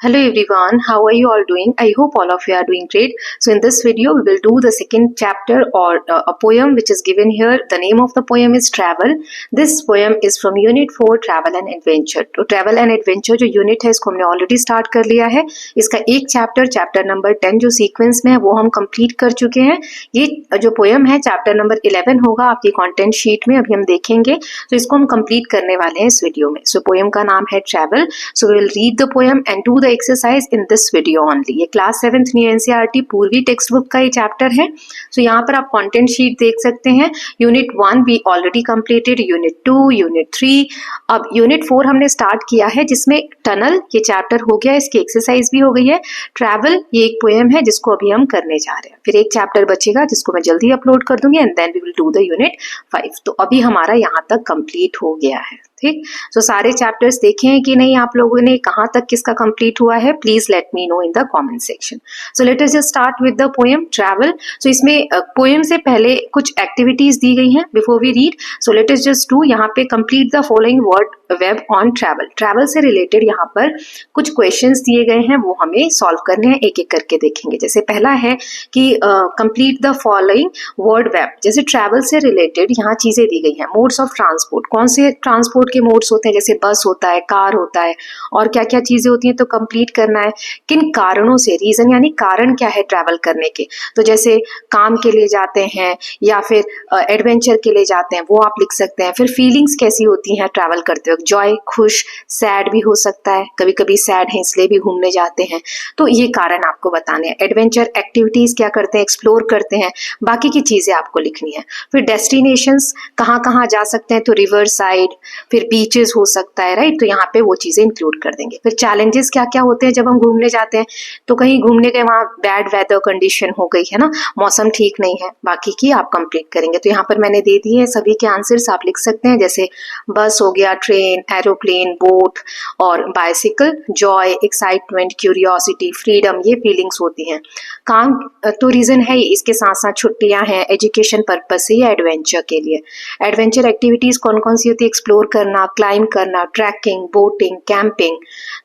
Hello everyone, how are you all doing? I hope all of you are doing great. So in this video we will do the second chapter or a poem which is given here. The name of the poem is Travel. This poem is from Unit 4 Travel and Adventure. तो Travel and Adventure जो unit है इसको हमने already start कर लिया है. इसका एक चैप्टर नंबर 10 जो सीक्वेंस में है वो हम कंप्लीट कर चुके हैं. ये जो पोएम है चैप्टर नंबर 11 होगा आपकी कंटेंट शीट में, अभी हम देखेंगे. तो इसको हम कंप्लीट करने वाले हैं इस वीडियो में. सो पोएम का नाम है travel. So we will read the poem and do the exercise in this video only. ये class 7th new NCERT Poorvi textbook का ये चैप्टर है. सो यहाँ पर आप कंटेंट शीट देख सकते हैं. Unit 1 we already completed, unit 2, unit 3. अब यूनिट 4 हमने स्टार्ट किया है जिसमें टनल ये चैप्टर हो गया, इसकी एक्सरसाइज भी हो गई है. ट्रैवल ये एक पोएम है जिसको अभी हम करने जा रहे हैं. फिर एक चैप्टर बचेगा जिसको मैं जल्दी अपलोड कर दूंगी and then we will do the unit 5. तो अभी हमारा यहाँ तक कंप्लीट हो गया है. ठीक, सो सारे चैप्टर्स देखे हैं कि नहीं आप लोगों ने, कहाँ तक किसका कंप्लीट हुआ है, please let me know in the comment section. So let us just start with the poem travel. सो इसमें पोएम से पहले कुछ एक्टिविटीज दी गई हैं before we read. So let us just do यहाँ पे complete the following word web on travel. Travel से रिलेटेड यहाँ पर कुछ क्वेश्चंस दिए गए हैं, वो हमें सॉल्व करने हैं, एक एक करके देखेंगे. जैसे पहला है कि complete the following word web. जैसे ट्रैवल से रिलेटेड यहाँ चीजें दी गई हैं. मोड्स ऑफ ट्रांसपोर्ट, कौन से ट्रांसपोर्ट के मोड्स होते हैं, जैसे बस होता है, कार होता है, और क्या क्या चीजें होती हैं, तो कंप्लीट करना है. किन कारणों से, रीजन यानी कारण क्या है ट्रैवल करने के, तो जैसे काम के लिए जाते हैं या फिर एडवेंचर के लिए जाते हैं, वो आप लिख सकते हैं. फिर फीलिंग्स कैसी होती हैं ट्रैवल करते वक्त, जॉय, खुश, सैड भी हो सकता है, कभी कभी सैड है इसलिए भी घूमने जाते हैं, तो ये कारण आपको बताने हैं. एडवेंचर एक्टिविटीज क्या करते हैं, एक्सप्लोर करते हैं, बाकी की चीजें आपको लिखनी है. फिर डेस्टिनेशंस, कहाँ कहाँ जा सकते हैं, तो रिवर साइड, फिर बीचेस हो सकता है, राइट, तो यहाँ पे वो चीजें इंक्लूड कर देंगे. फिर चैलेंजेस क्या क्या होते हैं जब हम घूमने जाते हैं, तो कहीं घूमने गए वहाँ बैड वेदर कंडीशन हो गई है ना, मौसम ठीक नहीं है, बाकी की आप कंप्लीट करेंगे. तो यहाँ पर मैंने दे दिए हैं सभी के आंसर्स, आप लिख सकते हैं. जैसे बस हो गया, ट्रेन, एरोप्लेन, बोट और bicycle. Joy, excitement, curiosity, freedom, ये फीलिंग्स होती हैं. काम तो रीजन है, इसके साथ साथ छुट्टियां हैं, एजुकेशन पर्पज से या एडवेंचर के लिए. एडवेंचर एक्टिविटीज कौन कौन सी होती है, एक्सप्लोर करना, क्लाइंब करना, trekking, boating, camping.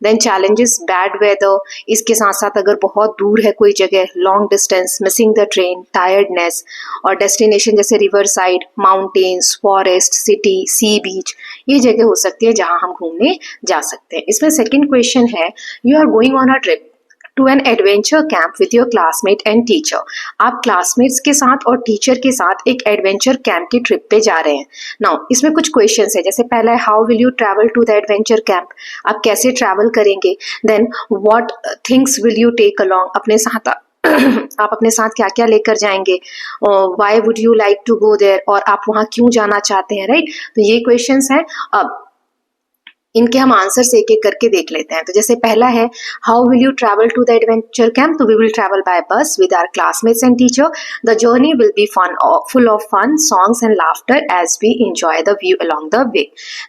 Then challenges, bad weather, इसके साथ साथ अगर बहुत दूर है कोई जगह, long distance, missing the train, tiredness. और डेस्टिनेशन जैसे river side, mountains, forest, city, sea beach, ये जगह हो सकती है जहां हम घूमने जा सकते हैं. इसमें सेकंड क्वेश्चन है, you are going on a trip to an adventure camp with your classmate and teacher. आप क्लासमेट्स के साथ और टीचर के साथ एक एडवेंचर कैंप की ट्रिप पे जा रहे हैं. नाउ इसमें कुछ क्वेश्चंस है. जैसे पहला है, how will you travel to the adventure camp, आप कैसे ट्रैवल करेंगे. Then what things will you take along, अपने साथ आप अपने साथ क्या क्या लेकर जाएंगे. Why would you like to go there, और आप वहां क्यों जाना चाहते हैं, राइट. तो ये क्वेश्चंस हैं. अब इनके हम आंसर्स एक एक करके देख लेते हैं. तो जैसे पहला है, how will you travel to the adventure camp, तो we will travel by bus with our classmates and teacher. The journey will be fun, full of fun, songs and laughter as we enjoy the view along the way.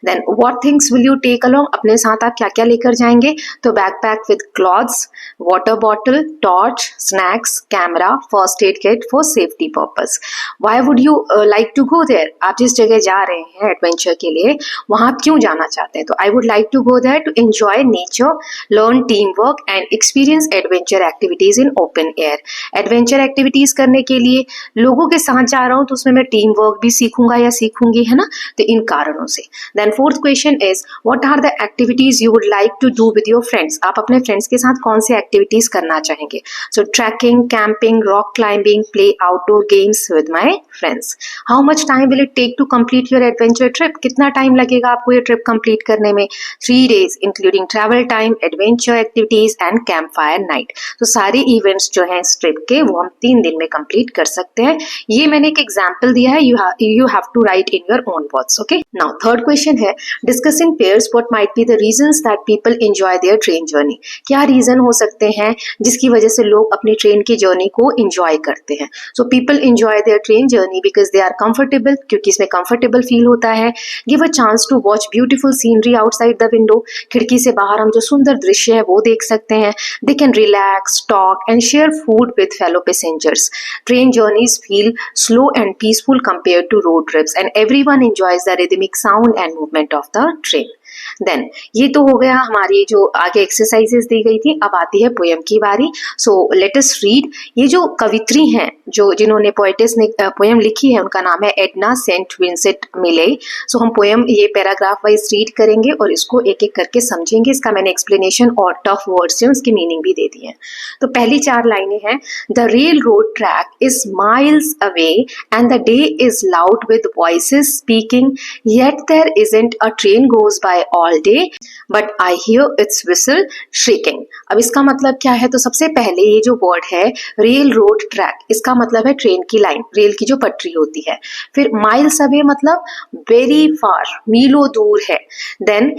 Then what things will you take along, अपने साथ आप क्या क्या लेकर जाएंगे, तो backpack with clothes, water bottle, torch, snacks, camera, first aid kit for safety purpose. Why would you like to go there, आप जिस जगह जा रहे हैं एडवेंचर के लिए वहां क्यों जाना चाहते हैं, तो आई would like to go there to enjoy nature, learn teamwork and experience adventure activities in open air. Adventure activities करने के लिए लोगों के साथ जा रहा हूं तो उसमें मैं टीम वर्क भी सीखूंगा या सीखूंगी, है ना, तो इन कारणों से. Then fourth question is, what are the activities you would like to do with your friends, आप अपने फ्रेंड्स के साथ कौन सी एक्टिविटीज करना चाहेंगे. So trekking, camping, rock climbing, play outdoor games with my friends. How much time will it take to complete your adventure trip, कितना time लगेगा आपको ये ट्रिप कंप्लीट करने में. 3 days including travel time, adventure activities and campfire night. तो सारे events जो हैं इस ट्रिप के वो हम 3 दिन में कंप्लीट कर सकते हैं. ये मैंने एक एग्जांपल दिया है, you have to write in your own words. Okay, now third question है, discuss in pairs what might be the reasons that people enjoy their train journey. क्या रीजन हो सकते हैं जिसकी वजह से लोग अपनी ट्रेन की जर्नी को एंजॉय करते हैं. So people enjoy their train journey because they are comfortable, क्योंकि इसमें कंफर्टेबल फील होता है. Give a chance to watch beautiful scenery outside the window, खिड़की से बाहर हम जो सुंदर दृश्य है वो देख सकते हैं. They can relax, talk and share food with fellow passengers. Train journeys feel slow and peaceful compare to road trips and everyone enjoys the rhythmic sound and movement of the train. Then ये तो हो गया हमारी जो आगे exercises दी गई थी। अब आती है पोयम की बारी। सो लेट अस रीड। ये जो कवित्री हैं जो जिन्होंने पोएटिस ने पोयम लिखी है उनका नाम है एडना सेंट विंसेंट मिले। सो हम पोयम ये पैराग्राफ वाइज रीड करेंगे और इसको एक एक करके समझेंगे। इसका मैंने एक्सप्लेनेशन और टफ वर्ड्स से उसकी मीनिंग भी दे दी है। तो पहली 4 लाइनें हैं। The railroad track is miles away and the day is loud with voices speaking, yet there isn't a train goes by all day but I hear its whistle shrieking. अब इसका मतलब क्या है? तो सबसे पहले ये जो वर्ड है रेल रोड ट्रैक, इसका मतलब है ट्रेन की लाइन, रेल की जो पटरी होती है। फिर माइल्स अवे मतलब वेरी फार, मीलों दूर है। देन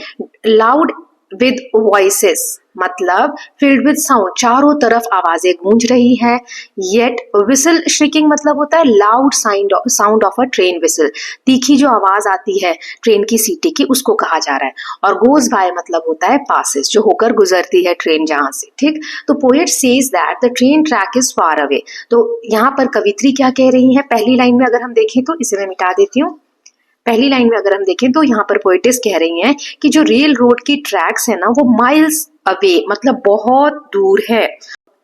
लाउड विद वॉइसेस मतलब फिल्ड विद साउंड, चारों तरफ आवाजें गूंज रही है। येट विसल श्रिकिंग मतलब होता है loud sound of a train whistle, तीखी जो आवाज आती है ट्रेन की सीटी की उसको कहा जा रहा है। और गोज बाय मतलब होता है पासिस, जो होकर गुजरती है ट्रेन जहां से। ठीक, तो poet says that the train track is far away. तो यहाँ पर कवित्री क्या कह रही है? पहली लाइन में अगर हम देखें तो इसे मैं मिटा देती हूँ। पहली लाइन में अगर हम देखें तो यहाँ पर पोएटिस कह रही हैं कि जो रेल रोड की ट्रैक्स है ना वो माइल्स अवे मतलब बहुत दूर है।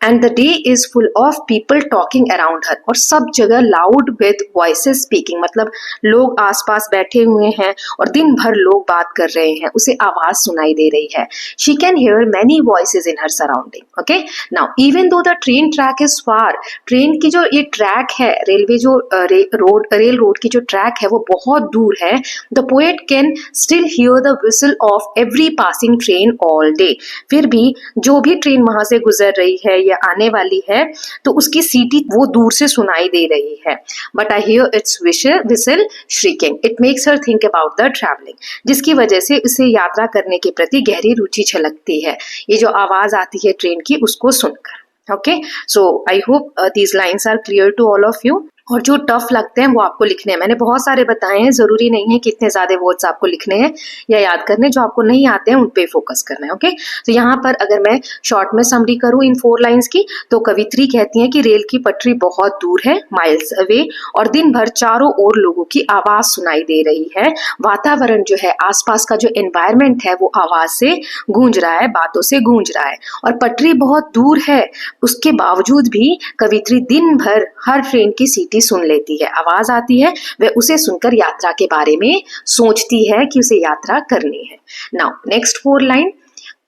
And the day is full of people talking around her, और सब जगह लाउड विद वॉइसेस स्पीकिंग मतलब लोग आसपास बैठे हुए हैं और दिन भर लोग बात कर रहे हैं, उसे आवाज सुनाई दे रही है। She can hear many voices in her surrounding. Okay, now even though the train track is far, train की जो ये ट्रैक है रेलवे जो रेल रोड की जो ट्रैक है वो बहुत दूर है। The poet can still here the whistle of every passing train all day, फिर भी जो भी ट्रेन वहां से गुजर रही है या आने वाली है तो उसकी सीटी वो दूर से सुनाई दे रही है। But I hear its whistle shrieking, it makes her think about the travelling, जिसकी वजह से उसे यात्रा करने के प्रति गहरी रुचि छलकती है ये जो आवाज आती है ट्रेन की उसको सुनकर। Okay, so I hope these lines are clear to all of you. और जो टफ लगते हैं वो आपको लिखने हैं। मैंने बहुत सारे बताए हैं, जरूरी नहीं है कि इतने ज्यादा वर्ड्स आपको लिखने हैं या याद करने, जो आपको नहीं आते हैं उन पे फोकस करना है। ओके, तो यहाँ पर अगर मैं शॉर्ट में समरी करूँ इन 4 लाइंस की, तो कवित्री कहती है कि रेल की पटरी बहुत दूर है, माइल्स अवे, और दिन भर चारों ओर लोगों की आवाज सुनाई दे रही है। वातावरण जो है, आसपास का जो एनवायरमेंट है वो आवाज से गूंज रहा है, बातों से गूंज रहा है। और पटरी बहुत दूर है, उसके बावजूद भी कवित्री दिन भर हर ट्रेन की सीटी सुन लेती है, आवाज आती है, वह उसे सुनकर यात्रा के बारे में सोचती है कि उसे यात्रा करनी है। Now next 4 line.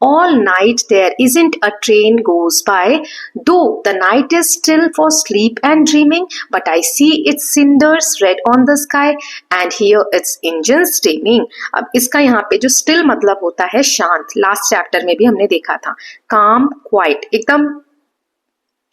All night there isn't a train goes by, though the night is still for sleep and dreaming, but I see its cinders red on the sky and hear its engines steaming। अब इसका यहाँ पे जो still मतलब होता है शांत, last chapter में भी हमने देखा था, calm, quiet, एकदम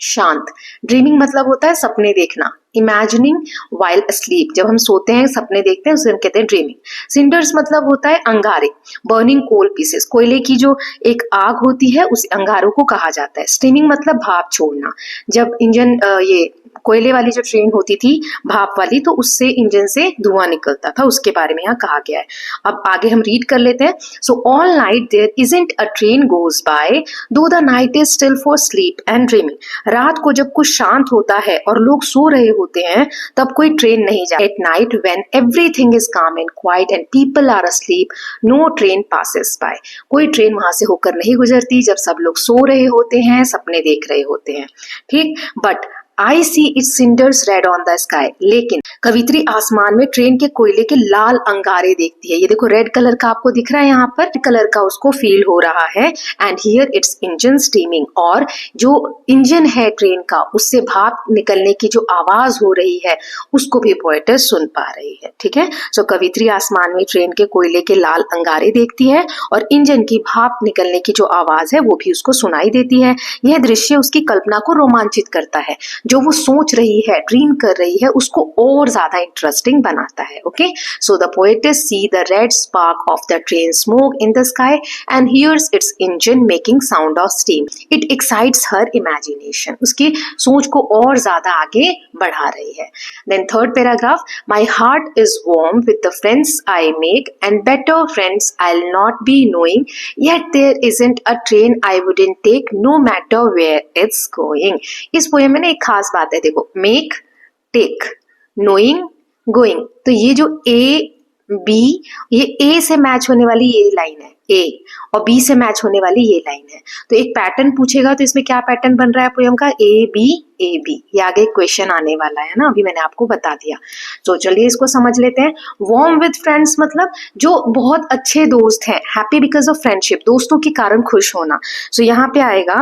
शांत। ड्रीमिंग मतलब होता है सपने देखना, इमेजिनिंग वाइल अस्लीप, जब हम सोते हैं सपने देखते हैं उसे हम कहते हैं ड्रीमिंग। सिंडर्स मतलब होता है अंगारे, बर्निंग कोल पीसेस, कोयले की जो एक आग होती है उस अंगारों को कहा जाता है। स्टीमिंग मतलब भाप छोड़ना, जब इंजन ये कोयले वाली जो ट्रेन होती थी भाप वाली, तो उससे इंजन से धुआं निकलता था, उसके बारे में यहाँ कहा गया है। अब आगे हम रीड कर लेते हैं। So all night there isn't a train goes by, though the night is still for sleep and dreaming. रात को जब कुछ शांत होता है और लोग सो रहे होते हैं तब कोई ट्रेन नहीं जाती। At night when everything is calm and quiet and people are asleep, no train passes by. कोई ट्रेन वहां से होकर नहीं गुजरती जब सब लोग सो रहे होते हैं, सपने देख रहे होते हैं। ठीक, but I see its cinders red on the sky। लेकिन कवित्री आसमान में ट्रेन के कोयले के लाल अंगारे देखती है। ये देखो रेड कलर का आपको दिख रहा है, यहाँ पर कलर का उसको फील हो रहा है। And here it's engine steaming, और जो इंजन है ट्रेन का उससे भाप निकलने की जो आवाज हो रही है उसको भी पोएटेस सुन पा रही है। ठीक है, सो कवित्री आसमान में ट्रेन के कोयले के लाल अंगारे देखती है और इंजन की भाप निकलने की जो आवाज है वो भी उसको सुनाई देती है। यह दृश्य उसकी कल्पना को रोमांचित करता है, जो वो सोच रही है, ड्रीम कर रही है, उसको और ज्यादा इंटरेस्टिंग बनाता है। Okay, so the poetess see the red spark of the train smoke in the sky and hears its engine making sound of steam. It excites her imagination, उसकी सोच को और ज्यादा आगे बढ़ा रही है। Then third paragraph, my heart is warm with the friends I make and better friends I will not be knowing, yet there isn't a train I wouldn't take no matter where it's going. इस poem में ना एक खास बात है, देखो make, take, knowing, going, तो ये जो ए बी, ये ए से मैच होने वाली ये लाइन है, ए और बी से मैच होने वाली ये लाइन है। तो एक पैटर्न पूछेगा तो इसमें क्या पैटर्न बन रहा है पोयम का, ए बी, ये आगे क्वेश्चन आने वाला है ना, अभी मैंने आपको बता दिया। तो चलिए इसको समझ लेते हैं। वार्म विद फ्रेंड्स मतलब जो बहुत अच्छे दोस्त हैं, हैप्पी बिकॉज ऑफ फ्रेंडशिप, दोस्तों के कारण खुश होना। सो यहाँ पे आएगा।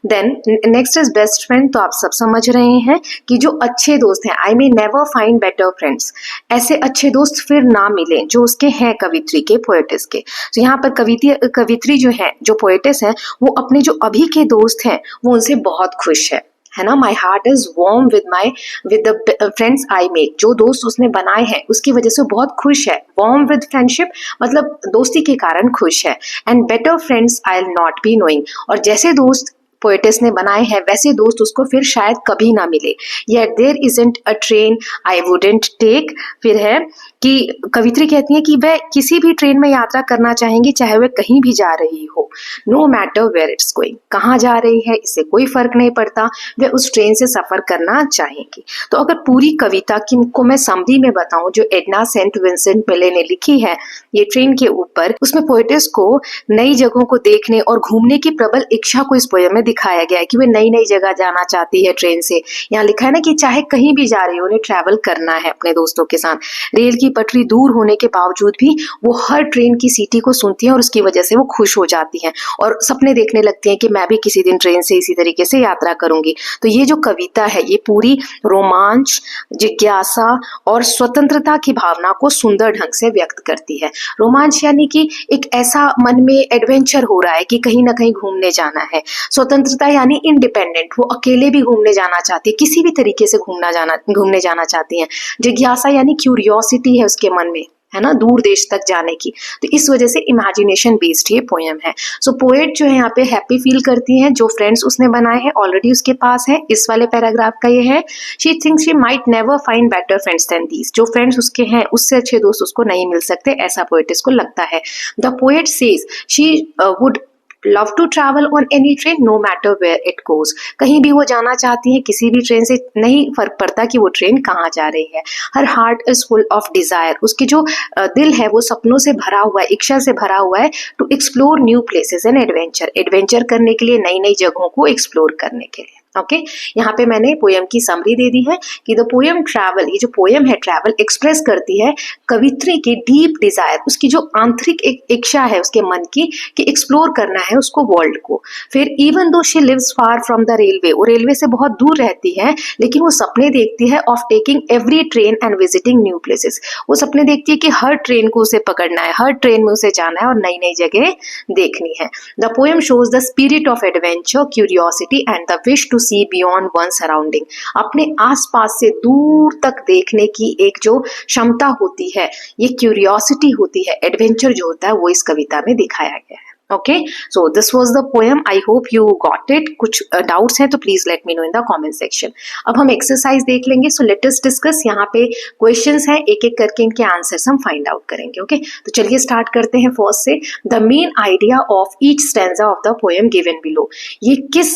Then next is best friend, तो आप सब समझ रहे हैं कि जो अच्छे दोस्त हैं, I may never find better friends, ऐसे अच्छे दोस्त फिर ना मिले जो उसके हैं कवित्री के, पोएटिस के। तो यहाँ पर कवित्री जो है, जो पोएटिस है, वो अपने जो अभी के दोस्त हैं वो उनसे बहुत खुश है ना। माई heart is warm with the friends I make, जो दोस्त उसने बनाए हैं उसकी वजह से बहुत खुश है। वार्म विद फ्रेंडशिप मतलब दोस्ती के कारण खुश है। And better friends I will not be knowing, और जैसे दोस्त पोएटिस ने बनाए हैं वैसे दोस्त उसको फिर शायद कभी ना मिले। Yet there isn't a train I wouldn't take, फिर है कि कवित्री कहती है कि वह किसी भी ट्रेन में यात्रा करना चाहेंगी चाहे वह कहीं भी जा रही हो, no matter where it's going, कहाँ जा रही है इससे कोई फर्क नहीं पड़ता, वह उस ट्रेन से सफर करना चाहेंगी। तो अगर पूरी कविता को मैं समरी में बताऊं जो एडना सेंट विंसेंट मिले ने लिखी है ये ट्रेन के ऊपर, उसमें पोएटिस को नई जगहों को देखने और घूमने की प्रबल इच्छा को इस पोएम में दिखाया गया है कि वे नई नई जगह जाना चाहती है ट्रेन से। यहाँ लिखा है ना कि चाहे कहीं भी जा रही हो, उन्हें ट्रैवल करना है अपने दोस्तों के साथ। रेल की पटरी दूर होने के बावजूद भी वो हर ट्रेन की सीटी को सुनती हैं और उसकी वजह से वो खुश हो जाती हैं और सपने देखने लगती हैं कि मैं भी किसी दिन ट्रेन से इसी तरीके से यात्रा करूंगी। तो ये जो कविता है ये पूरी रोमांच, जिज्ञासा और स्वतंत्रता की भावना को सुंदर ढंग से व्यक्त करती है। रोमांच यानी कि एक ऐसा मन में एडवेंचर हो रहा है कि कहीं ना कहीं घूमने जाना है। स्वतंत्रता यानी इंडिपेंडेंट, वो अकेले भी घूमने जाना चाहती है, किसी भी तरीके से घूमने जाना चाहती है। जिज्ञासा यानी क्यूरियोसिटी है उसके मन में, है ना, दूर देश तक जाने की। तो इस वजह से इमेजिनेशन बेस्ड ये पोएम है। सो पोएट जो है यहाँ पे हैप्पी फील करती है, जो फ्रेंड्स उसने बनाए हैं ऑलरेडी उसके पास है। इस वाले पैराग्राफ का ये है, she thinks she might never find better friends than these, जो फ्रेंड्स उसके हैं उससे अच्छे दोस्त उसको नहीं मिल सकते, ऐसा पोएटिस को लगता है। The poet says she would love to travel on any train no matter where it goes, कहीं भी वो जाना चाहती है किसी भी ट्रेन से, नहीं फर्क पड़ता कि वो ट्रेन कहाँ जा रही है। Her heart is full of desire, उसकी जो दिल है वो सपनों से भरा हुआ है, इच्छा से भरा हुआ है। To explore new places and adventure करने के लिए, नई नई जगहों को एक्सप्लोर करने के लिए। ओके, यहाँ पे मैंने पोएम की समरी दे दी है कि द पोएम ट्रैवल, ये जो पोएम है ट्रैवल एक्सप्रेस करती है कवित्री की डीप डिजायर, उसकी जो आंतरिक इच्छा है उसके मन की कि एक्सप्लोर करना है उसको वर्ल्ड को। फिर even though she lives far from the railway, वो रेलवे से बहुत दूर रहती है लेकिन वो सपने देखती है of taking every train and visiting new places, वो सपने देखती है कि हर ट्रेन को उसे पकड़ना है, हर ट्रेन में उसे जाना है और नई नई जगह देखनी है। The poem shows the spirit of adventure, curiosity and the wish to see beyond one surrounding, अपने आसपास से दूर तक देखने की एक जो क्षमता होती है, ये क्यूरियोसिटी होती है, एडवेंचर जो होता है वो इस कविता में दिखाया गया है। Okay, so this was the poem, I hope you got it. कुछ डाउट्स हैं तो please let me know in the comment section. अब हम एक्सरसाइज देख लेंगे, सो लेट अस डिस्कस। यहाँ पे क्वेश्चंस हैं, एक एक करके इनके आंसर्स हम फाइंड आउट करेंगे। ओके, तो चलिए स्टार्ट करते हैं फर्स्ट से। The main idea of each stanza of the poem given below, ये किस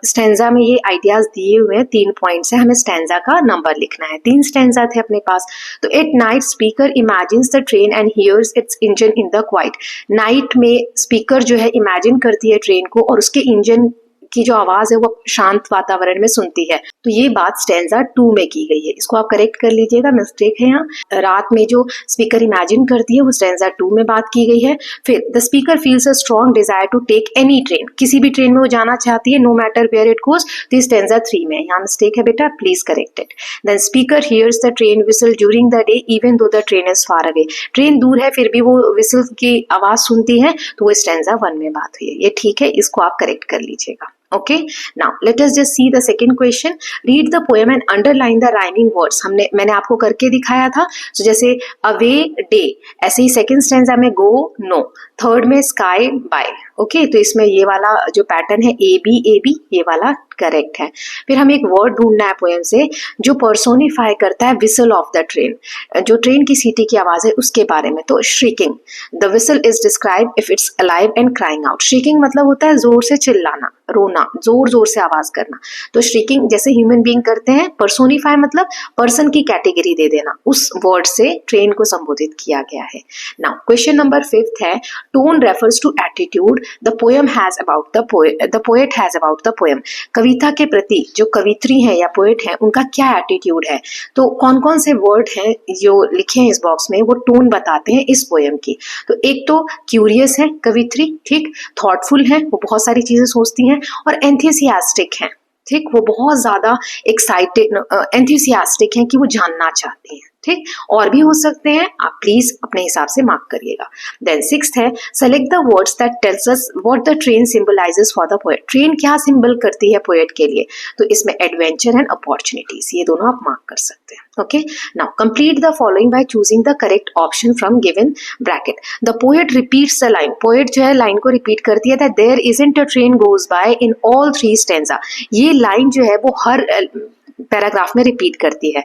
स्टैंजा में ये आइडियाज दिए हुए हैं, 3 पॉइंट्स है, हमें स्टैंजा का नंबर लिखना है। 3 स्टैंजा थे अपने पास। तो at night speaker imagines the train and hears its engine in the quiet, night में स्पीकर जो है इमेजिन करती है ट्रेन को और उसके इंजन की जो आवाज है वो शांत वातावरण में सुनती है। तो ये बात स्टैंजा 2 में की गई है, इसको आप करेक्ट कर लीजिएगा, मिस्टेक है यहाँ। रात में जो स्पीकर इमेजिन करती है वो स्टैंजा 2 में बात की गई है। फिर the speaker feels a strong desire to take any train, किसी भी ट्रेन में वो जाना चाहती है, no matter where it goes, तो स्टैंजा 3 में। यहाँ मिस्टेक है बेटा, please correct it. Then speaker hears the train whistle during the day even though the train is far away, train दूर है फिर भी वो विसल की आवाज सुनती है, तो वो स्टैंजा 1 में बात हुई है। ये ठीक है, इसको आप करेक्ट कर लीजिएगा। Okay, now let us just see the second question. Read the poem and underline the rhyming words. मैंने आपको करके दिखाया था। So जैसे away day, ऐसे ही सेकंड स्टैंजा में go no, थर्ड में sky by, ओके, तो इसमें ये वाला जो पैटर्न है ए बी ये वाला करेक्ट है। फिर हमें एक वर्ड ढूंढना है पोएम से जो पर्सोनिफाई करता है विसल ऑफ द ट्रेन, जो ट्रेन की सीटी की आवाज है उसके बारे में। तो shrieking, the whistle is describe if it's alive and crying out. Shrieking मतलब होता है जोर से चिल्लाना, रोना, जोर जोर से आवाज करना। तो श्रीकिंग जैसे ह्यूमन बीइंग करते हैं। पर्सोनिफाई मतलब पर्सन की कैटेगरी दे देना, उस वर्ड से ट्रेन को संबोधित किया गया है। नाउ क्वेश्चन नंबर 5 है, tone refers to attitude the poem has about the poet has about the poem. कविता के प्रति जो कवित्री है या पोएट है उनका क्या एटीट्यूड है। तो कौन कौन से वर्ड हैं जो लिखे हैं इस बॉक्स में वो टोन बताते हैं इस पोएम की। तो एक तो क्यूरियस है कवित्री, ठीक, थॉटफुल है, वो बहुत सारी चीजें सोचती हैं, और एंथुसियास्टिक है, ठीक, वो बहुत ज्यादा एक्साइटेड एंथुसियास्टिक हैं कि वो जानना चाहती हैं, ठीक, और भी हो सकते हैं, आप प्लीज अपने हिसाब से मार्क करिएगा। देन 6th है, select the words that tells us what the train symbolizes for the poet. Train क्या सिंबल करती है पोएट के लिए। तो इसमें एडवेंचर एंड अपॉर्चुनिटीज, ये दोनों आप मार्क कर सकते हैं। Okay, now complete the following by choosing the correct option from given bracket. The poet repeats the line, poet जो है लाइन को रिपीट करती है, that there isn't a train goes by in all 3 stanza. ये line जो है वो हर paragraph में रिपीट करती है।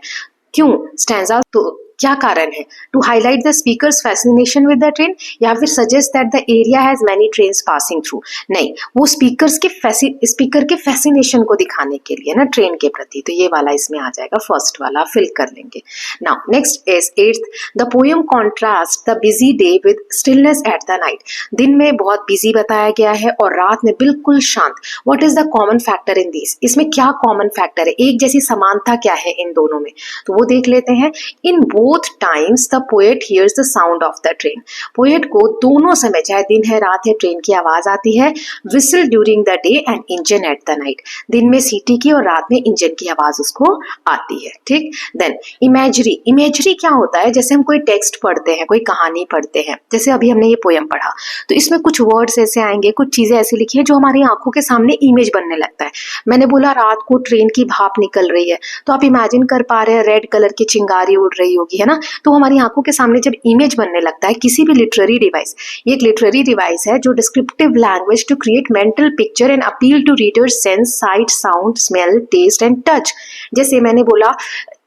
क्यों स्टैंजा, तो क्या कारण है। To highlight the speaker's fascination with the train, या फिर suggest that the area has many trains passing through. नहीं, वो स्पीकर के फैसिनेशन को दिखाने के लिए ना ट्रेन के प्रति। तो ये वाला इसमें आ जाएगा, फर्स्ट वाला फिल कर लेंगे। Now next is 8th, the poem contrast the busy day with stillness at the night. दिन में बहुत बिजी बताया गया है और रात में बिल्कुल शांत। What is the common factor in this, इसमें क्या कॉमन फैक्टर है, एक जैसी समानता क्या है इन दोनों में, तो वो देख लेते हैं। इन both times the poet hears the sound of the train. Poet को दोनों समय, चाहे दिन है रात है, ट्रेन की आवाज आती है। whistle during the day and engine at the night. दिन में सीटी की और रात में इंजन की आवाज उसको आती है, ठीक। देन इमेजरी, इमेजरी क्या होता है, जैसे हम कोई टेक्स्ट पढ़ते हैं, कोई कहानी पढ़ते हैं, जैसे अभी हमने ये पोएम पढ़ा, तो इसमें कुछ वर्ड्स ऐसे आएंगे, कुछ चीजें ऐसी लिखी है जो हमारी आंखों के सामने इमेज बनने लगता है। मैंने बोला रात को ट्रेन की भाप निकल रही है, तो आप इमेजिन कर पा रहे हैं रेड कलर की चिंगारी उड़ रही होगी, है ना। तो हमारी आंखों के सामने जब इमेज बनने लगता है किसी भी लिटरेरी डिवाइस, ये एक लिटरेरी डिवाइस है जो descriptive language to create mental picture and appeal to readers sense, sight, sound, smell, taste and touch. जैसे मैंने बोला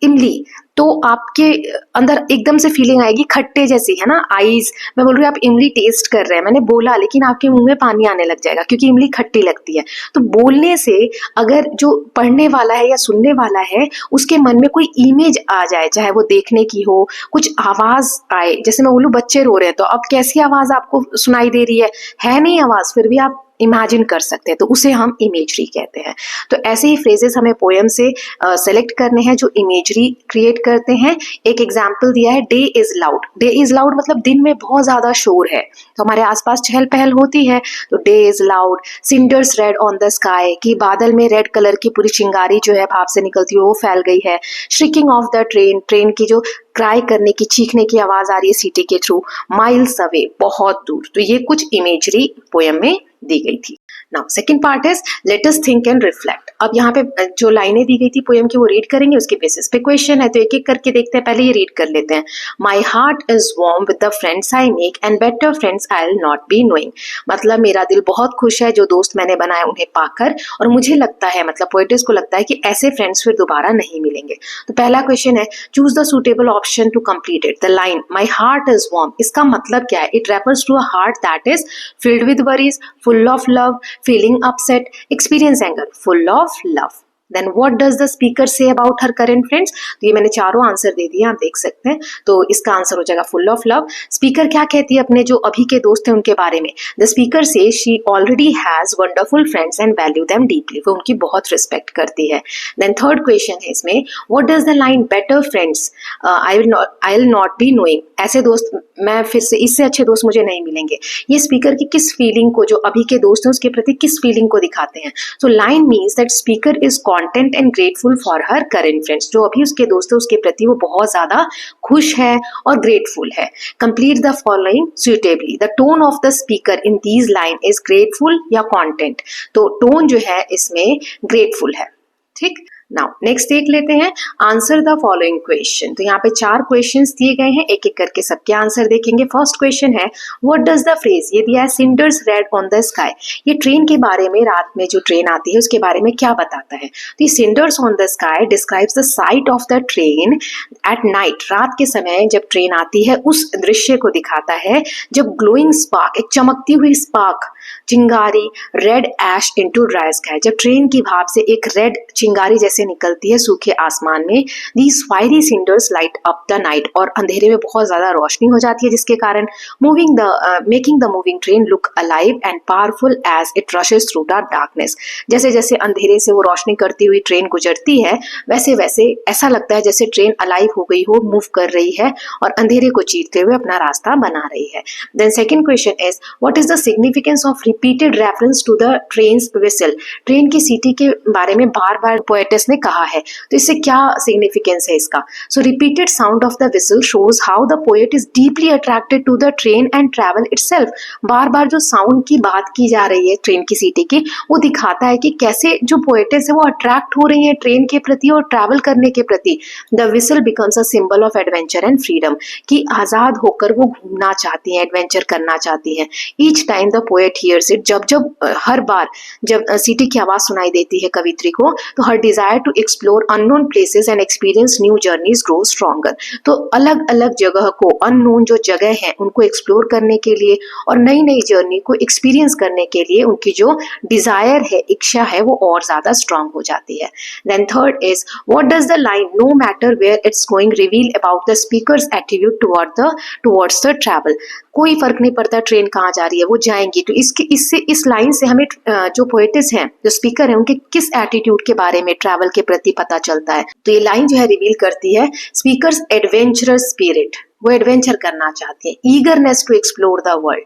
इमली, तो आपके अंदर एकदम से फीलिंग आएगी खट्टे जैसी, है ना। आईज, मैं बोल रही हूँ आप इमली टेस्ट कर रहे हैं, मैंने बोला, लेकिन आपके मुंह में पानी आने लग जाएगा क्योंकि इमली खट्टी लगती है। तो बोलने से अगर जो पढ़ने वाला है या सुनने वाला है उसके मन में कोई इमेज आ जाए, चाहे वो देखने की हो, कुछ आवाज आए, जैसे मैं बोलूँ बच्चे रो रहे हैं, तो अब कैसी आवाज आपको सुनाई दे रही है नहीं आवाज, फिर भी आप इमेजिन कर सकते हैं, तो उसे हम इमेजरी कहते हैं। तो ऐसे ही फ्रेजेस हमें पोएम से सेलेक्ट करने हैं जो इमेजरी क्रिएट करते हैं। एक एग्जांपल दिया है, day is loud. Day is loud मतलब दिन में बहुत ज्यादा शोर है, तो हमारे आसपास चहल पहल होती है, तो day is loud. Cinders red on the sky, कि बादल में रेड कलर की पूरी चिंगारी जो है भाप से निकलती है वो फैल गई है। श्रिकिंग ऑफ द ट्रेन, ट्रेन की जो क्राई करने की, चीखने की आवाज आ रही है सीटी के थ्रू। माइल्स अवे, बहुत दूर। तो ये कुछ इमेजरी पोएम में दी गई थी। Now second part is let us think and reflect. अब यहाँ पे जो लाइनें दी गई थी पोएम की वो रीड करेंगे, उसके बेसिस पे क्वेश्चन है, तो एक एक करके देखते हैं। पहले ये रीड कर लेते हैं। माई heart is warm with the friends I make and better friends I will not be knowing. मतलब मेरा दिल बहुत खुश है जो दोस्त मैंने बनाए उन्हें पाकर, और मुझे लगता है, मतलब पोएटेस को लगता है कि ऐसे फ्रेंड्स फिर दोबारा नहीं मिलेंगे। तो पहला क्वेश्चन है, choose the suitable option to complete it. The line my heart is warm, इसका मतलब क्या है। It refers to a heart that is filled with worries, full of love, feeling upset, experience anger, full of love. Then what does the speaker say about her current friends? तो ये मैंने चारों answer दे दिए, आप देख सकते हैं। तो इसका आंसर हो जाएगा फुल ऑफ लव। स्पीकर क्या कहती है अपने जो अभी के दोस्त हैं उनके बारे में। द स्पीकर से she already has wonderful friends and value them deeply, वो उनकी बहुत रिस्पेक्ट करती है। देन थर्ड क्वेश्चन है इसमें, what does the line better friends I will not be knowing, ऐसे दोस्त मैं फिर से, इससे अच्छे दोस्त मुझे नहीं मिलेंगे। ये स्पीकर की किस फीलिंग को, जो अभी के दोस्त हैं उसके प्रति किस फीलिंग को दिखाते हैं। So line means that speaker is content and grateful for her current friends, जो अभी उसके दोस्त है उसके प्रति वो बहुत ज्यादा खुश है और ग्रेटफुल है। Complete the following suitably. The tone of the speaker in these line is grateful या कॉन्टेंट, तो टोन जो है इसमें ग्रेटफुल है, ठीक। नाउ नेक्स्ट देख लेते हैं, आंसर द फॉलोइंग क्वेश्चन। तो यहाँ पे 4 क्वेश्चंस दिए गए हैं, एक एक करके सबके आंसर देखेंगे। फर्स्ट क्वेश्चन है, व्हाट डज द फ्रेज, ये दिया है cinders red on the sky, ये ट्रेन के बारे में, रात में जो ट्रेन आती है उसके बारे में क्या बताता है। तो ये cinders on the sky describes the site of the train at night, रात के समय जब ट्रेन आती है उस दृश्य को दिखाता है जब ग्लोइंग स्पार्क, एक चमकती हुई स्पार्क, चिंगारी, रेड एश इनटू ड्राई स्काई, जब ट्रेन की भाप से एक रेड चिंगारी जैसे निकलती है सूखे आसमान में, these fiery cinders light up the night, और अंधेरे में बहुत ज्यादा रोशनी हो जाती है जिसके कारण making the moving train look alive and powerful as it rushes through the darkness. जैसे जैसे अंधेरे से वो रोशनी करती हुई ट्रेन गुजरती है वैसे वैसे ऐसा लगता है जैसे ट्रेन अलाइव हो गई हो, मूव कर रही है और अंधेरे को चीरते हुए अपना रास्ता बना रही है। Then second question is, what is the significance of repeated reference to the train's whistle, train की सीटी के बारे में बार बार पोएटेस ने कहा है, तो इससे क्या सिग्निफिकेंस है इसका। So repeated sound of the whistle shows how the poet is deeply attracted to the train and travel itself, बार बार जो साउंड की बात की जा रही है ट्रेन की सीटी की, वो दिखाता है कि कैसे जो पोएटेस है वो अट्रैक्ट हो रही है ट्रेन के प्रति और ट्रैवल करने के प्रति। The whistle becomes a symbol of adventure and freedom, कि आजाद होकर वो घूमना चाहती हैं, एडवेंचर करना चाहती हैं। Each time the poet hears it, जब हर बार जब सीटी की आवाज सुनाई देती है कवित्री को, तो her desire to explore unknown places and experience new journeys grow stronger, तो अलग अलग जगह को, अननोन जो जगह है उनको एक्सप्लोर करने के लिए और नई नई जर्नी को एक्सपीरियंस करने के लिए उनकी जो डिजायर है, इच्छा है, वो और ज्यादा स्ट्रांग हो जाती है। Then third is, what does the line no matter where it's going reveal about the speaker's attitude towards the travel, कोई फर्क नहीं पड़ता ट्रेन कहाँ जा रही है, वो जाएंगी। तो इससे इस लाइन से हमें जो पोएटिस हैं, जो स्पीकर हैं, उनके किस एटीट्यूड के बारे में ट्रैवल के प्रति पता चलता है। तो ये लाइन जो है रिवील करती है स्पीकर्स एडवेंचरस स्पिरिट, वो एडवेंचर करना चाहते हैं, eagerness to explore the world,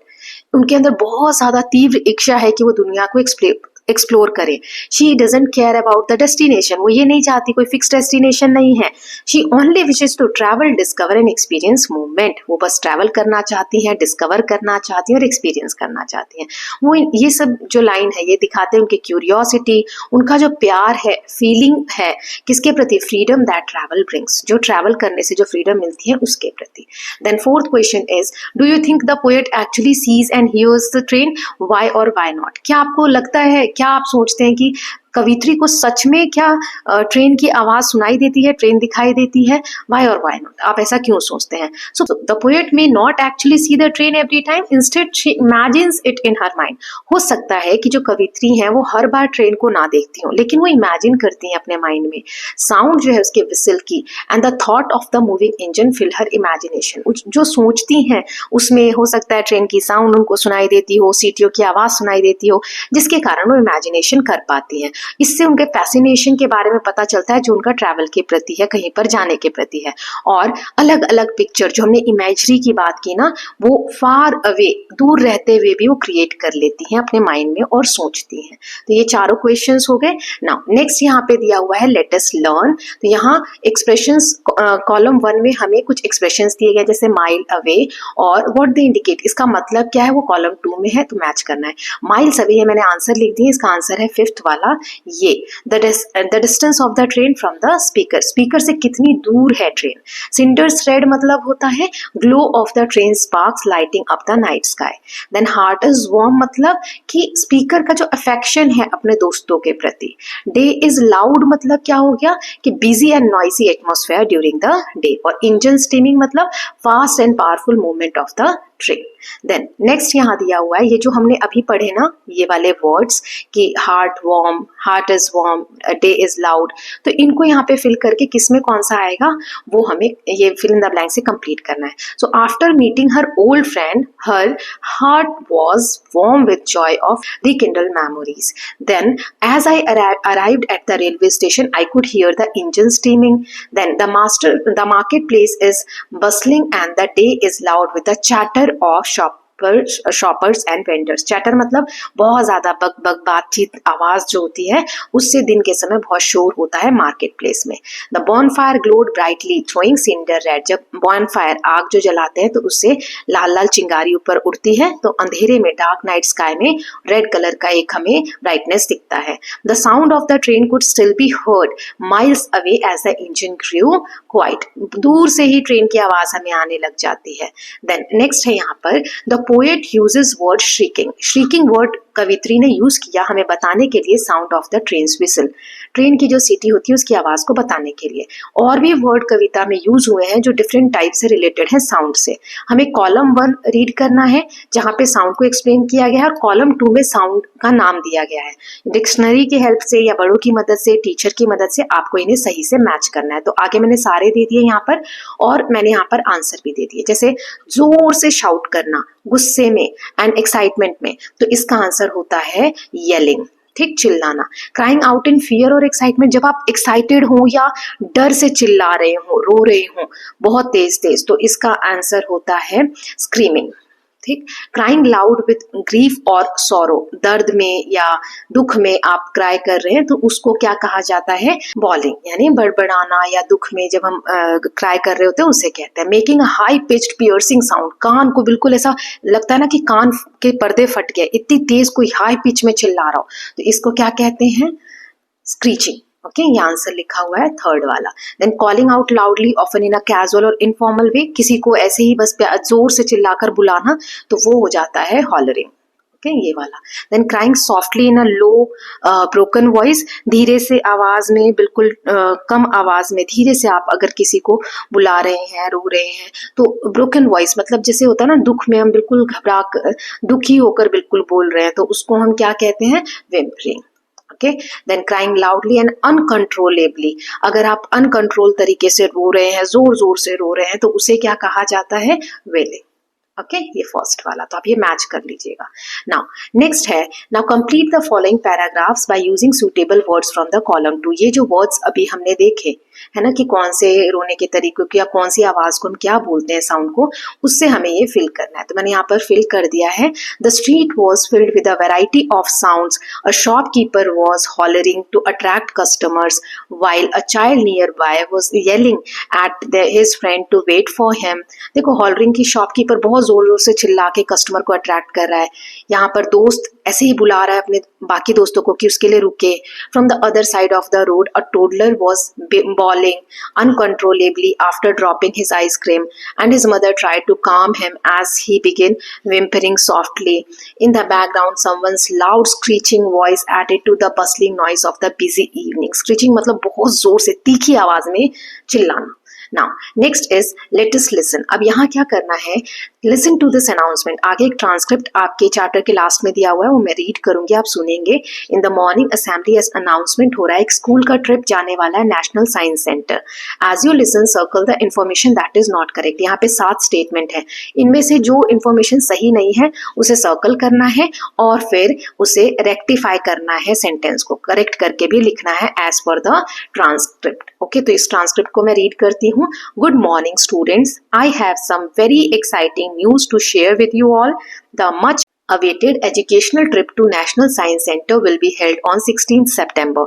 उनके अंदर बहुत ज्यादा तीव्र इच्छा है कि वो दुनिया को एक्सप्लोर करें। She doesn't care about the destination, वो ये नहीं चाहती कोई फिक्स डेस्टिनेशन नहीं है। She only wishes to travel, discover and experience movement, वो बस ट्रैवल करना चाहती हैं, डिस्कवर करना चाहती हैं और एक्सपीरियंस करना चाहती हैं। वो ये सब जो लाइन है ये दिखाते हैं उनकी क्यूरियोसिटी, उनका जो प्यार है, फीलिंग है किसके प्रति, फ्रीडम दैट ट्रैवल ब्रिंग्स, जो ट्रैवल करने से जो फ्रीडम मिलती है उसके प्रति। Then fourth question is, do you think the poet actually sees and hears the train, why और व्हाई नॉट, क्या आपको लगता है, क्या आप सोचते हैं कि कवित्री को सच में क्या ट्रेन की आवाज सुनाई देती है, ट्रेन दिखाई देती है, वाई और वाई नॉट, आप ऐसा क्यों सोचते हैं। So the poet may not actually see the train every time, instead she imagines it in her mind, हो सकता है कि जो कवित्री हैं वो हर बार ट्रेन को ना देखती हो, लेकिन वो इमेजिन करती हैं अपने माइंड में, साउंड जो है उसके विसल की and the thought of the moving engine fill her imagination, जो सोचती हैं उसमें हो सकता है ट्रेन की साउंड उनको सुनाई देती हो, सीटियों की आवाज सुनाई देती हो, जिसके कारण वो इमेजिनेशन कर पाती हैं। इससे उनके फैसिनेशन के बारे में पता चलता है जो उनका ट्रैवल के प्रति है, कहीं पर जाने के प्रति है। और अलग अलग पिक्चर, जो हमने इमेजरी की बात की ना, वो फार अवे, दूर रहते हुए भी वो क्रिएट कर लेती हैं अपने माइंड में और सोचती हैं। तो ये चारों क्वेश्चंस हो गए। नाउ नेक्स्ट यहाँ पे दिया हुआ है लेट अस लर्न, तो यहाँ एक्सप्रेशंस कॉलम 1 में हमें कुछ एक्सप्रेशंस दिए गए जैसे माइल अवे और व्हाट दे इंडिकेट, इसका मतलब क्या है वो कॉलम 2 में है, तो मैच करना है। माइल्स अवे मैंने आंसर लिख दिया, इसका आंसर है 5th वाला, ये the distance of the train from the speaker, speaker से कितनी दूर है ट्रेन। सिंडर्स रेड मतलब होता है glow of the train sparks lighting up the night sky. Then heart is warm मतलब कि स्पीकर का जो अफेक्शन है अपने दोस्तों के प्रति। डे इज लाउड मतलब क्या हो गया कि busy and noisy atmosphere during the day. और इंजन स्टीमिंग मतलब fast and powerful movement of the train. Then next यहाँ दिया हुआ है, ये जो हमने अभी पढ़े ना ये वाले वर्ड्स कि heart warm, heart is warm, day is loud, तो इनको यहाँ पे फिल करके किसमें कौन सा आएगा वो हमें ये फिल इन द ब्लैंक से कंप्लीट करना है। So after meeting her old friend her heart was warm with Joy of rekindled memories. Then as I arrived at the railway station I could hear the engine steaming. Then the marketplace is bustling and the day is loud with the chatter of shoppers and vendors. Chatter मतलब बहुत ज्यादा बक बक बातचीत, आवाज जो होती है उससे दिन के समय बहुत शोर होता है मार्केट प्लेस में। The bonfire glowed brightly throwing cinder red. जब बॉनफायर आग जो जलाते हैं तो उससे लाल लाल चिंगारी ऊपर उड़ती है, तो अंधेरे में डार्क नाइट स्काई में रेड कलर का एक हमें ब्राइटनेस दिखता है। The sound of the train could still be heard miles away as the engine grew quiet. दूर से ही ट्रेन की आवाज हमें आने लग जाती है। देन नेक्स्ट है यहाँ पर the poet uses word shrieking. Shrieking word कवित्री ने यूज किया हमें बताने के लिए sound of the train whistle, train की जो सीटी होती है उसकी आवाज को बताने के लिए। और भी वर्ड कविता में यूज हुए हैं जो डिफरेंट टाइप से रिलेटेड है साउंड से। हमें कॉलम 1 रीड करना है जहाँ पे साउंड को एक्सप्लेन किया गया है, और कॉलम 2 में साउंड का नाम दिया गया है। डिक्शनरी की हेल्प से या बड़ों की मदद से, टीचर की मदद से आपको इन्हें सही से मैच करना है। तो आगे मैंने सारे दे दिए यहाँ पर, और मैंने यहाँ पर आंसर भी दे दिए। जैसे जोर से शाउट करना गुस्से में एंड एक्साइटमेंट में, तो इसका आंसर होता है येलिंग, ठीक, चिल्लाना। क्राइंग आउट इन फियर और एक्साइटमेंट, जब आप एक्साइटेड हो या डर से चिल्ला रहे हो, रो रहे हो बहुत तेज तेज, तो इसका आंसर होता है स्क्रीमिंग, ठीक। क्राइंग लाउड विथ ग्रीफ और सॉरो, दर्द में या दुख में आप क्राई कर रहे हैं तो उसको क्या कहा जाता है, बॉलिंग, यानी बड़बड़ाना, या दुख में जब हम क्राई कर रहे होते हैं उसे कहते हैं। Making a high pitched piercing sound, कान को बिल्कुल ऐसा लगता है ना कि कान के पर्दे फट गए, इतनी तेज कोई हाई पिच में चिल्ला रहा हो, तो इसको क्या कहते हैं, स्क्रीचिंग। ओके, ये आंसर लिखा हुआ है थर्ड वाला। Then calling out loudly often in a casual और इनफॉर्मल वे, किसी को ऐसे ही बस जोर से चिल्लाकर बुलाना, तो वो हो जाता है हॉलरिंग। ओके, ये वाला। देन क्राइंग सॉफ्टली इन अ लो ब्रोकन वॉइस, धीरे से आवाज में, बिल्कुल कम आवाज में धीरे से आप अगर किसी को बुला रहे हैं, रो रहे हैं, तो ब्रोकन वॉइस मतलब जैसे होता है ना दुख में हम बिल्कुल घबरा कर, दुखी होकर बिल्कुल बोल रहे हैं, तो उसको हम क्या कहते हैं, whimpering। Okay, then crying loudly and uncontrollably, अगर आप अनकंट्रोल तरीके से रो रहे हैं, जोर जोर से रो रहे हैं, तो उसे क्या कहा जाता है, वेलिंग। ओके, ये फर्स्ट वाला, तो आप ये मैच कर लीजिएगा। नाउ नेक्स्ट है, now complete the following paragraphs by using suitable words from the column 2। ये जो वर्ड्स अभी हमने देखे है ना कि कौन से रोने के तरीकों की या कौन सी आवाज को हम क्या बोलते हैं साउंड को, उससे हमें ये फिल करना है। तो मैंने यहाँ पर फिल कर दिया है। The street was filled with a variety of sounds, a shopkeeper was hollering to attract customers while a child nearby was yelling at his friend to wait for him. देखो, hollering की shopkeeper बहुत जोर जोर से चिल्ला के customer को attract कर रहा है, यहाँ पर दोस्त ऐसे ही बुला रहा है अपने बाकी दोस्तों को कि उसके लिए रुके। From the other side of the road a toddler was bawling uncontrollably after dropping his ice cream, and his mother tried to calm him as he began whimpering softly. In the background, someone's loud screeching voice added to the bustling noise of the busy evening. Screeching मतलब बहुत जोर से तीखी आवाज में चिल्लाना। Now, next is let us listen. अब यहाँ क्या करना है, listen to this announcement. आगे एक ट्रांसक्रिप्ट आपके चार्टर के लास्ट में दिया हुआ है, वो मैं रीड करूंगी, आप सुनेंगे। इन द मॉर्निंग असेंबली अनाउंसमेंट हो रहा है, एक स्कूल का ट्रिप जाने वाला है national science centre. As you listen circle the information that is not correct. यहाँ पे 7 स्टेटमेंट है, इनमें से जो इन्फॉर्मेशन सही नहीं है उसे सर्कल करना है और फिर उसे रेक्टिफाई करना है, सेंटेंस को करेक्ट करके भी लिखना है as per the transcript. Okay, तो इस ट्रांसक्रिप्ट को मैं रीड करती हूँ। Good morning, students. I have some very exciting news to share with you all. The much awaited educational trip to National Science Center will be held on 16th September.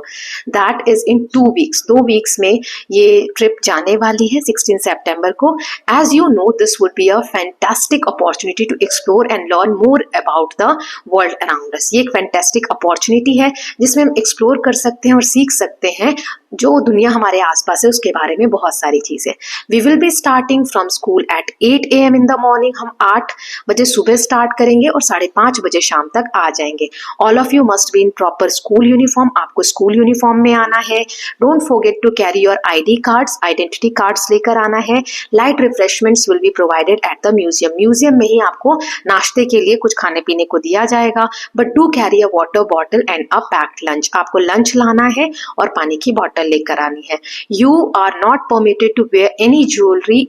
That is in 2 weeks. 2 weeks में ये trip जाने वाली है 16 सितंबर को। As you know, this would be a fantastic opportunity to explore and learn more about the world around us. ये एक fantastic opportunity है जिसमें हम explore कर सकते हैं और सीख सकते हैं जो दुनिया हमारे आसपास है उसके बारे में बहुत सारी चीजें। We will be starting from school at 8 AM in the morning. हम 8 बजे सुबह स्टार्ट करेंगे और 5:30 बजे शाम तक आ जाएंगे। All of you must be in proper school uniform. आपको स्कूल यूनिफॉर्म में आना है। Don't forget to carry your ID cards. Identity cards लेकर आना है। Light refreshments will be provided at the museum. Museum में ही आपको नाश्ते के लिए कुछ खाने पीने को दिया जाएगा। But do carry a water bottle and a packed lunch. आपको लंच लाना है और पानी की बॉटल लेकर आनी है। You are not permitted to wear any jewelry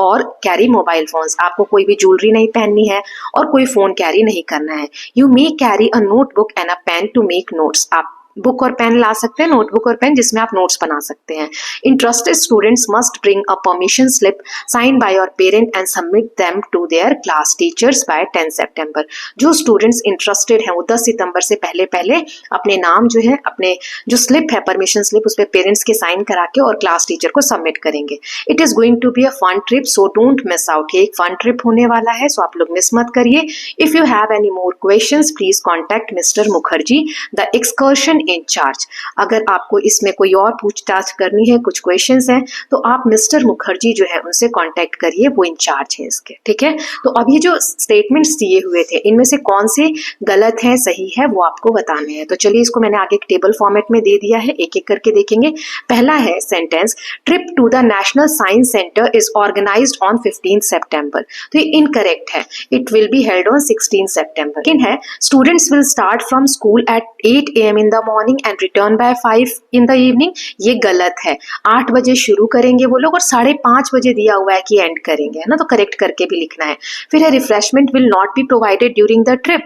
और कैरी मोबाइल फोन्स। आपको कोई भी ज्वेलरी नहीं पहननी है और कोई फोन कैरी नहीं करना है। You may carry a notebook and a pen to make notes. आप बुक और पेन ला सकते हैं, नोटबुक और पेन, जिसमें आप नोट्स बना सकते हैं। Interested students must bring a permission slip sign by your parent and submit them to their class teachers by 10 सितंबर। जो स्टूडेंट्स इंटरेस्टेड हैं वो 10 सितंबर से पहले पहले अपने नाम जो है, अपने जो स्लिप है परमिशन स्लिप, उस पर पेरेंट्स के साइन करा के और क्लास टीचर को सबमिट करेंगे। It is going to be a fun trip, so don't miss out. ये एक फन ट्रिप होने वाला है, सो आप लोग मिस मत करिए। If you have any more questions please contact mister Mukherjee, the excursion in charge. अगर आपको इसमें कोई और पूछताछ करनी है, कुछ क्वेश्चंस हैं, तो आप मिस्टर मुखर्जी जो है उनसे कांटेक्ट करिए, वो इंचार्ज है इसके, ठीक है। तो अब ये जो स्टेटमेंट्स दिए हुए थे, इनमें से कौन से गलत है सही है वो आपको बताने हैं। तो चलिए इसको मैंने आगे एक टेबल फॉर्मेट में दे दिया है, एक एक करके देखेंगे। पहला है sentence, trip to the national science centre is organised on 15 सितंबर। तो ये इनकरेक्ट है, it will be held on 16 सितंबर। लेकिन है students will start from school at 8 AM in the morning and return by 5 in the evening. ये गलत है, 8 बजे शुरू करेंगे वो लोग और 5:30 बजे दिया हुआ है कि एंड करेंगे, है ना, तो करेक्ट करके भी लिखना है। फिर है refreshment will not be provided during the trip,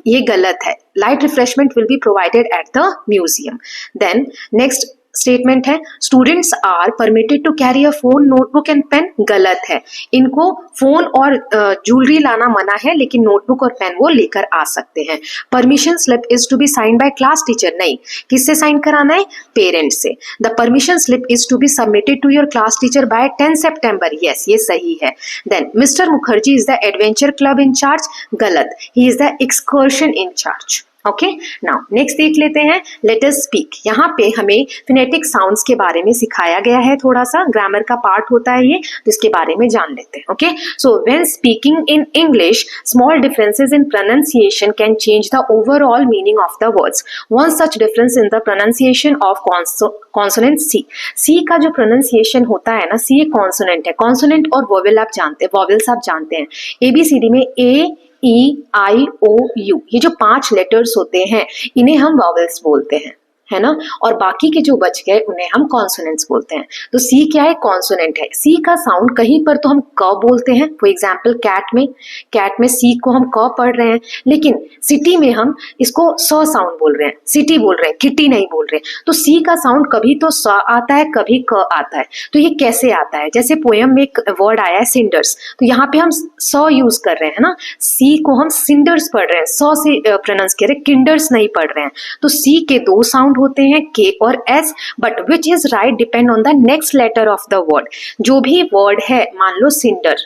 ये गलत है, light refreshment will be provided at the museum. Then next statement है students are permitted to carry a phone, notebook and pen, गलत है, इनको फोन और ज्वेलरी लाना मना है, लेकिन नोटबुक और पेन वो लेकर आ सकते हैं। Permission slip is to be sign by class teacher, नहीं, किससे साइन कराना है, पेरेंट्स से। The permission slip is to be submitted to your class teacher by 10 September, yes ये सही है। Then mister Mukherjee is the adventure club in charge, गलत, he is the excursion in charge. Okay, now next देख लेते हैं, let us speak. यहाँ पे हमें फिनेटिक साउंड्स के बारे में सिखाया गया है, थोड़ा सा ग्रामर का पार्ट होता है ये, तो इसके बारे में जान लेते हैं। Okay, so when speaking in English small differences in pronunciation can change the overall meaning of the words. One such difference in the pronunciation of consonant C. C का जो प्रोनाउंसिएशन होता है ना, सी एक कॉन्सोनेंट है, कॉन्सोनेंट और vowel आप जानते हैं, वोवेल्स आप जानते हैं, ABCD में A E I O U, ये जो 5 लेटर्स होते हैं इन्हें हम वॉवेल्स बोलते हैं, है ना, और बाकी के जो बच गए उन्हें हम कॉन्सोनेंट्स बोलते हैं। तो सी क्या है, कॉन्सोनेंट है। सी का साउंड कहीं पर तो हम क बोलते हैं, फॉर एग्जाम्पल कैट में सी को हम क पढ़ रहे हैं, लेकिन सिटी में हम इसको स साउंड बोल रहे हैं, सिटी बोल रहे हैं, किटी नहीं बोल रहे हैं। तो सी का साउंड कभी तो स आता है, कभी क आता है। तो ये कैसे आता है, जैसे पोयम में एक वर्ड आया है सिंडर्स, तो यहाँ पे हम स यूज कर रहे हैं ना, सी को हम सिंडर्स पढ़ रहे हैं, स से प्रोनाउंस कर रहे हैं, किंडर्स नहीं पढ़ रहे हैं। तो सी के 2 साउंड होते हैं, के और S, but which is right depend on the next letter of the word. जो भी वर्ड है, मान लो सिंडर,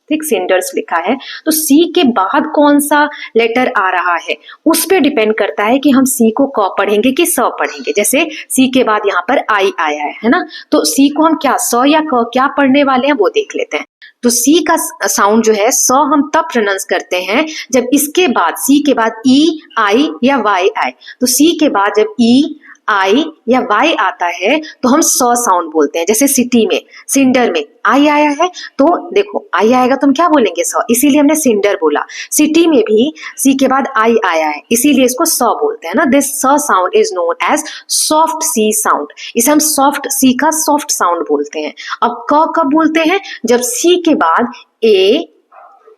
ठीक, सिंडर्स लिखा है, तो सी के बाद कौन सा लेटर आ रहा है उस पे डिपेंड करता है कि हम सी को क पढ़ेंगे कि स पढ़ेंगे। जैसे सी के बाद यहाँ पर आई आया है ना, तो सी को हम क्या स या क क्या पढ़ने वाले हैं वो देख लेते हैं। तो सी का साउंड जो है स हम तब प्रोनाउंस करते हैं जब इसके बाद सी के बाद ई आई या वाई आए। तो सी के बाद जब ई आई या वाई आता है तो हम स साउंड बोलते हैं। जैसे सिटी में, सिंडर में आई आया है, तो देखो आई आएगा तो हम क्या बोलेंगे, स, इसीलिए हमने सिंडर बोला। सिटी में भी सी के बाद आई आया है, इसीलिए इसको स बोलते हैं ना। दिस स sound is known as soft C sound, इसे हम सॉफ्ट सी का सॉफ्ट साउंड बोलते हैं। अब क कब बोलते हैं, जब सी के बाद ए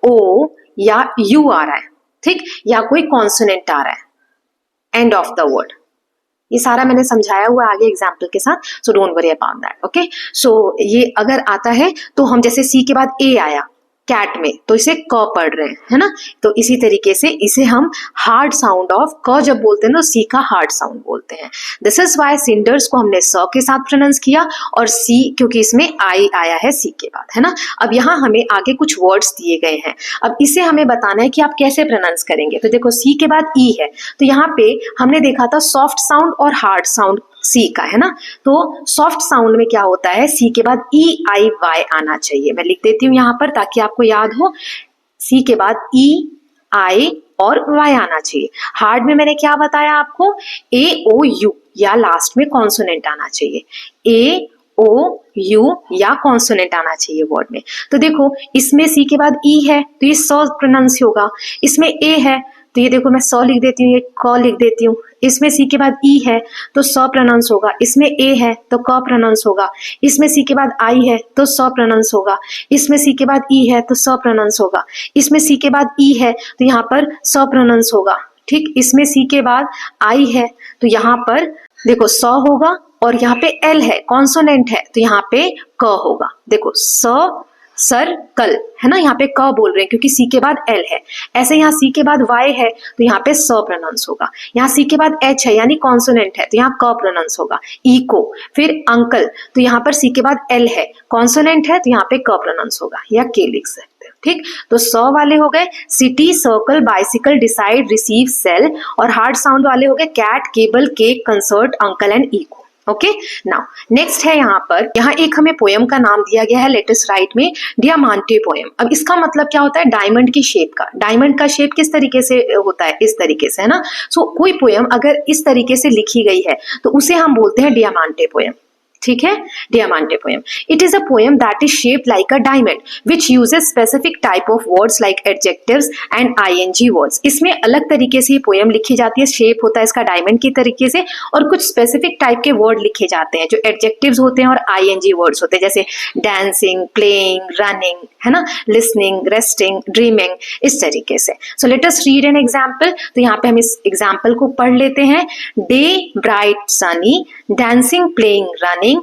ओ या यू आ रहा है, ठीक, या कोई कॉन्सोनेंट आ रहा है एंड ऑफ द वर्ड। ये सारा मैंने समझाया हुआ आगे एग्जाम्पल के साथ, so don't worry about that. Okay, so ये अगर आता है तो हम जैसे सी के बाद ए आया कैट में, तो इसे क पढ़ रहे हैं, है ना, तो इसी तरीके से इसे हम हार्ड साउंड ऑफ क जब बोलते हैं ना, सी का हार्ड साउंड बोलते हैं। दिस इज वाई सिंडर्स को हमने स के साथ प्रोनाउंस किया और सी क्योंकि इसमें आई आया है सी के बाद, है ना। अब यहाँ हमें आगे कुछ वर्ड्स दिए गए हैं, अब इसे हमें बताना है कि आप कैसे प्रोनाउंस करेंगे। तो देखो सी के बाद ई है, तो यहाँ पे हमने देखा था सॉफ्ट साउंड और हार्ड साउंड सी का, है ना। तो सॉफ्ट साउंड में क्या होता है, सी के बाद ई आई वाई आना चाहिए। मैं लिख देती हूँ यहाँ पर ताकि आपको याद हो, सी के बाद ई आई और वाई आना चाहिए। हार्ड में मैंने क्या बताया आपको, ए ओ यू या लास्ट में कॉन्सोनेंट आना चाहिए, ए ओ यू या कॉन्सोनेंट आना चाहिए वर्ड में। तो देखो इसमें सी के बाद ई है तो ये स प्रोनाउंस होगा, इसमें ए है तो ये देखो मैं स लिख देती हूँ, ये क लिख देती हूँ। इसमें सी के बाद ई है तो स प्रोनाउंस होगा, इसमें ए है तो क प्रोनाउंस होगा, इसमें सी के बाद आई है तो स प्रोनाउंस होगा, इसमें सी के बाद ई है तो स प्रोनाउंस होगा, इसमें सी के बाद ई है तो यहाँ पर स प्रोनाउंस होगा। ठीक, इसमें सी के बाद आई है तो यहाँ पर देखो स होगा और यहाँ पे एल है, कॉन्सोनेंट है तो यहाँ पे क होगा। देखो स सर कल है ना, यहाँ पे क बोल रहे हैं क्योंकि सी के बाद एल है। ऐसे यहाँ सी के बाद वाई है तो यहाँ पे स प्रोनाउंस होगा। यहाँ सी के बाद एच है यानी कॉन्सोनेंट है तो यहाँ क प्रोनाउंस होगा, इको। फिर अंकल तो यहाँ पर सी के बाद एल है, कॉन्सोनेंट है तो यहाँ पे क प्रोनाउंस होगा या के लिख सकते हैं। ठीक, तो स वाले हो गए city, circle, bicycle, decide, receive, cell. और हार्ड साउंड वाले हो गए cat, cable, cake, concert, uncle and echo. Okay, now next है यहाँ पर, यहाँ एक हमें पोयम का नाम दिया गया है, लेट अस राइट में डियामांटे पोयम। अब इसका मतलब क्या होता है, डायमंड की शेप का। डायमंड का शेप किस तरीके से होता है, इस तरीके से है ना। सो कोई पोयम अगर इस तरीके से लिखी गई है तो उसे हम बोलते हैं डियामांटे पोयम। ठीक है, diamante poem. It is a poem that is shaped like a diamond which uses specific type of words like adjectives and ING words. इसमें अलग तरीके से ये पोयम लिखी जाती है, शेप होता है इसका डायमंड की तरीके से, और कुछ स्पेसिफिक टाइप के वर्ड लिखे जाते हैं जो एडजेक्टिव्स होते हैं और आईएनजी वर्ड्स होते हैं, जैसे डांसिंग, प्लेइंग, रनिंग, है ना, लिसनिंग, रेस्टिंग, ड्रीमिंग, इस तरीके से। सो let us read an example. तो यहाँ पे हम इस एग्जाम्पल को पढ़ लेते हैं। Day bright sunny, dancing, playing, running,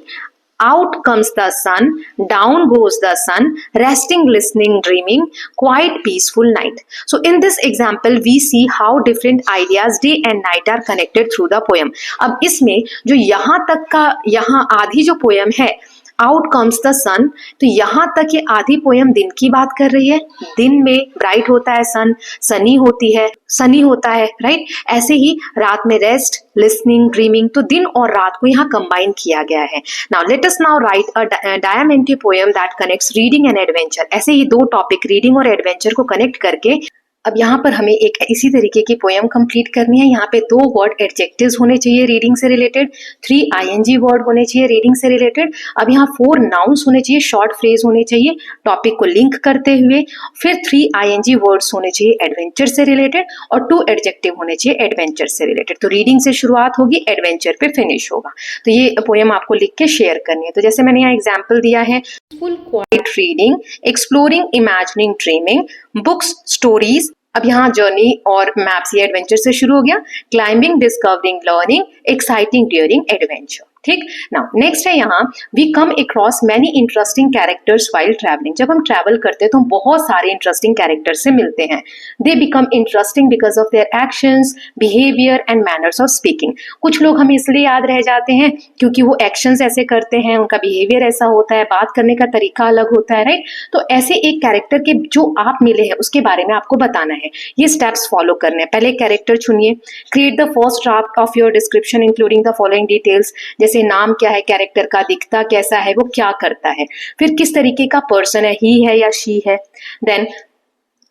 out comes the sun, down goes the sun, resting, listening, dreaming, quiet, peaceful night. So in this example we see how different ideas day and night are connected through the poem. अब इसमें जो यहाँ तक का, यहाँ आधी जो poem है आउट कम्स द सन, तो यहाँ तक ये आधी पोयम दिन की बात कर रही है। दिन में ब्राइट होता है सन, सनी होती है, सनी होता है, राइट। ऐसे ही रात में रेस्ट, लिसनिंग, ड्रीमिंग, तो दिन और रात को यहाँ कंबाइन किया गया है। Now let us now write a diamante poem that connects reading and adventure. ऐसे ही दो टॉपिक रीडिंग और एडवेंचर को कनेक्ट करके अब यहाँ पर हमें एक इसी तरीके की पोयम कंप्लीट करनी है। यहाँ पे 2 वर्ड एडजेक्टिव्स होने चाहिए रीडिंग से रिलेटेड, 3 आईएनजी वर्ड होने चाहिए रीडिंग से रिलेटेड। अब यहाँ 4 नाउन्स होने चाहिए, शॉर्ट फ्रेज होने चाहिए टॉपिक को लिंक करते हुए, फिर 3 आईएनजी वर्ड्स होने चाहिए एडवेंचर से रिलेटेड, और 2 एडजेक्टिव होने चाहिए एडवेंचर से रिलेटेड। तो रीडिंग से शुरुआत होगी, एडवेंचर पे फिनिश होगा। तो ये पोयम आपको लिख के शेयर करनी है। तो जैसे मैंने यहाँ एग्जाम्पल दिया है, full quite reading, exploring, imagining, dreaming, books, stories. अब यहाँ जर्नी और मैप्स, ये एडवेंचर से शुरू हो गया। Climbing, discovering, learning, exciting during adventure. ठीक, नाउ नेक्स्ट है यहाँ we come across many interesting characters while travelling. जब हम ट्रैवल करते हैं तो हम बहुत सारे इंटरेस्टिंग कैरेक्टर से मिलते हैं। They become interesting because of their actions, behaviour and manners of speaking. कुछ लोग हमें इसलिए याद रह जाते हैं क्योंकि वो एक्शंस ऐसे करते हैं, उनका बिहेवियर ऐसा होता है, बात करने का तरीका अलग होता है, राइट। तो ऐसे एक कैरेक्टर के जो आप मिले हैं उसके बारे में आपको बताना है। ये स्टेप्स फॉलो करने हैं। पहले कैरेक्टर चुनिए, create the first draft of your description including the following details. जैसे नाम क्या है कैरेक्टर का, दिखता कैसा है, वो क्या करता है, फिर किस तरीके का पर्सन है, ही है या शी है। देन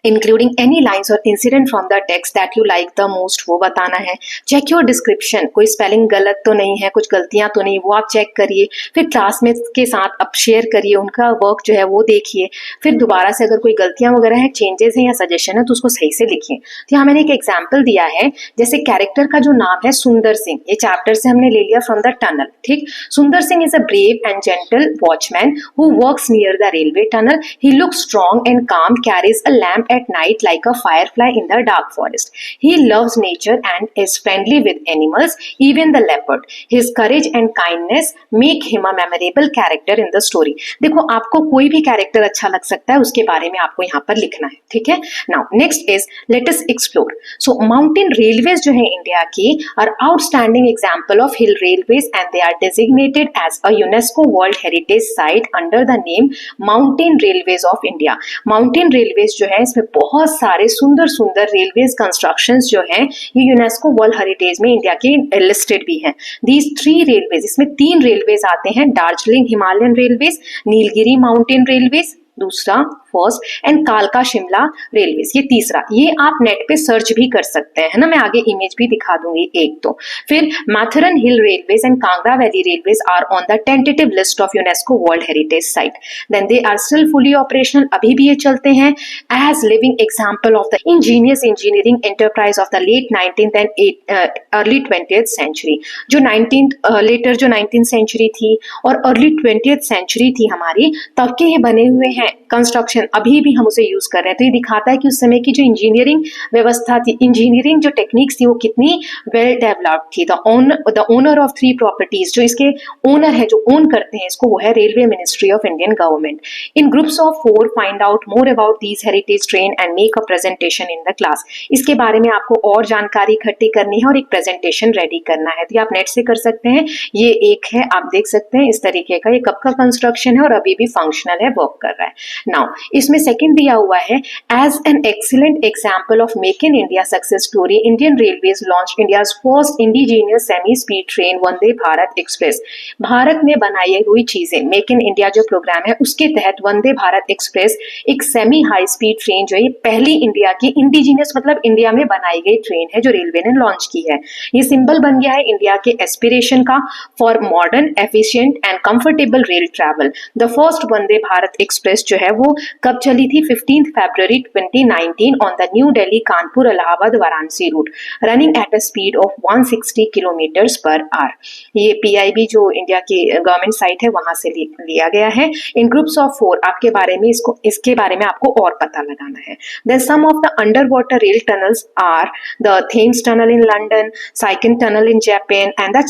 इंक्लूडिंग एनी लाइन्स और incident from the text that you like the most, वो बताना है। चेक योर डिस्क्रिप्शन, कोई स्पेलिंग गलत तो नहीं है, कुछ गलतियां तो नहीं, वो आप चेक करिए। फिर क्लासमेट्स के साथ आप शेयर करिए, उनका वर्क जो है वो देखिए। फिर दोबारा से अगर कोई गलतियां वगैरह है, चेंजेस हैं या सजेशन है तो उसको सही से लिखिए। तो यहाँ मैंने एक एग्जाम्पल दिया है, जैसे कैरेक्टर का जो नाम है सुंदर सिंह, ये चैप्टर से हमने ले लिया फ्रॉम द टनल। ठीक, Sundar Singh is a brave and gentle watchman who works near the railway tunnel. He looks strong and calm, carries a lamp at night like a firefly in the dark forest. He loves nature and is friendly with animals, even the leopard. His courage and kindness make him a memorable character in the story. देखो आपको कोई भी character अच्छा लग सकता है, उसके बारे में आपको यहाँ पर लिखना है। ठीक है, now next is let us explore. So mountain railways जो है इंडिया की are outstanding example of hill railways and they are designated as a UNESCO world heritage site under the name mountain railways of India. Mountain railways जो है इसमें बहुत सारे सुंदर सुंदर रेलवेज कंस्ट्रक्शंस जो हैं ये यूनेस्को वर्ल्ड हेरिटेज में इंडिया के लिस्टेड भी हैं। दीज 3 रेलवेज, इसमें 3 रेलवेज आते हैं, Darjeeling Himalayan railways, Nilgiri mountain railways दूसरा फर्स्ट, एंड कालका शिमला रेलवेज ये तीसरा। ये आप नेट पे सर्च भी कर सकते हैं, है ना, मैं आगे इमेज भी दिखा दूंगी एक तो। फिर Matheran hill railways and Kangra valley railways are on the tentative list of UNESCO world heritage site. Then they are still fully operational, अभी भी ये चलते हैं as living example of the ingenious engineering enterprise of the late 19th and early 20th century. जो 19th letter जो 19th century थी और early 20th century थी हमारी, तब के ये बने हुए हैं कंस्ट्रक्शन एक्सप्रेशन अभी भी हम उसे यूज कर रहे हैं। तो ये दिखाता है कि उस समय की जो इंजीनियरिंग व्यवस्था थी, इंजीनियरिंग जो टेक्निक्स थी वो कितनी वेल डेवलप्ड थी। द ओनर ऑफ 3 प्रॉपर्टीज, जो इसके ओनर है, जो ओन करते हैं इसको, वो है railway ministry of Indian government. In groups of 4 find out more about these heritage train and make a presentation in the class. इसके बारे में आपको और जानकारी इकट्ठी करनी है और एक प्रेजेंटेशन रेडी करना है। तो ये आप नेट से कर सकते हैं। ये एक है, आप देख सकते हैं इस तरीके का, ये कब का कंस्ट्रक्शन है और अभी भी फंक्शनल है, वर्क कर रहा है। नाउ इसमें सेकंड दिया हुआ है, as an excellent example of make in India success story, Indian railways launch India's first indigenous semi speed train Vande Bharat express. Bharat में बनाई हुई चीजें, मेक इन इंडिया जो प्रोग्राम है उसके तहत वंदे भारत एक्सप्रेस एक सेमी हाई स्पीड ट्रेन जो है, पहली इंडिया की इंडिजीनियस मतलब इंडिया में बनाई गई ट्रेन है जो रेलवे ने लॉन्च की है। ये सिंबल बन गया है इंडिया के एस्पिरेशन का for modern, efficient and comfortable rail travel. The first Vande Bharat express जो है वो कब चली थी? 15 फरवरी 2019 on the new Delhi Kanpur Allahabad Varanasi route, running at a speed of 160 kilometres per hour. ये पीआईबी जो इंडिया की गवर्नमेंट साइट है वहां से लिया गया है। इन ग्रुप्स ऑफ 4 आपके बारे में इसके बारे में आपको और पता लगाना है। Then some of the underwater rail tunnels are the Thames Tunnel in London, Seiken Tunnel in Japan, and the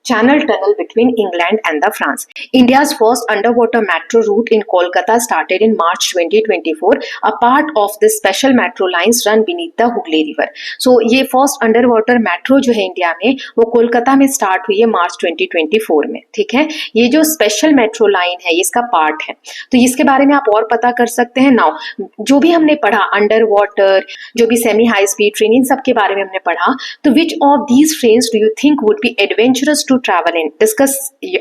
Channel Tunnel between England and the France. India's first underwater metro route in Kolkata started in March 2024, a part of the special metro lines run beneath the Hooghly River. So ये first underwater metro जो है India में वो कोलकाता में start हुई है मार्च 2024 में, ठीक है। ये जो स्पेशल मेट्रो लाइन है ये इसका पार्ट है, तो इसके बारे में आप और पता कर सकते हैं। नाउ जो भी हमने पढ़ा अंडर वाटर, जो भी सेमी हाई स्पीड ट्रेन, इन सब के बारे में हमने पढ़ा, तो which of these trains do you think would be adventurous to travel in? Discuss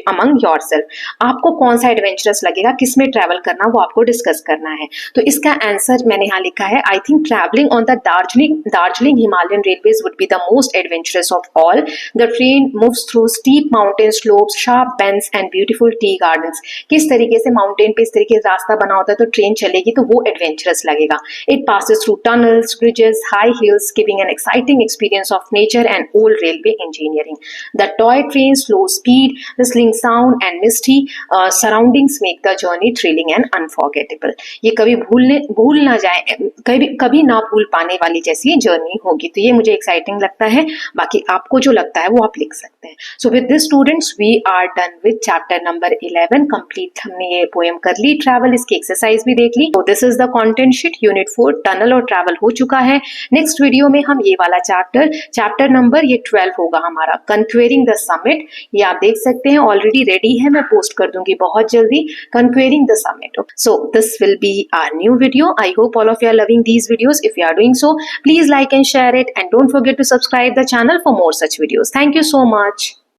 among yourself. आपको कौन सा एडवेंचरस लगेगा, किस में ट्रैवल करना, वो आपको डिस्कस करना है। तो इसका आंसर मैंने यहाँ लिखा है, I think travelling on the Darjeeling Himalayan railways would be the most adventurous of all. The train moves through steep mountain slopes, sharp bends and beautiful tea gardens. किस तरीके से माउंटेन पे इस तरीके से रास्ता बना होता है तो ट्रेन चलेगी तो वो एडवेंचरस लगेगा। It passes through tunnels, bridges, high heels, giving an exciting experience of nature and old railway engineering. The toy train, slow speed, whistling sound and misty surroundings make the journey thrilling and unforgettable. ये कभी भूल ना जाए, कभी ना भूल पाने वाली जैसी जर्नी होगी। तो ये मुझे एक्साइटिंग लगता है, बाकी आपको जो लगता है वो आप लिख सकते हैं। So with this students we are done with chapter number 11 complete. हमने ये पोएम कर ली, ट्रैवल, इसकी एक्सरसाइज भी देख ली। तो this is the content sheet, unit 4 tunnel और ट्रैवल हो चुका है। नेक्स्ट वीडियो में हम ये वाला चैप्टर नंबर ये 12 होगा हमारा, कंक्वेरिंग द समिट। ये आप देख सकते हैं ऑलरेडी रेडी है, मैं पोस्ट कर दूंगी बहुत जल्दी, conquering the summit. So this will be our new video. I hope all of you are loving these videos. If you are doing so, please like and share it, and don't forget to subscribe the channel for more such videos. Thank you so much.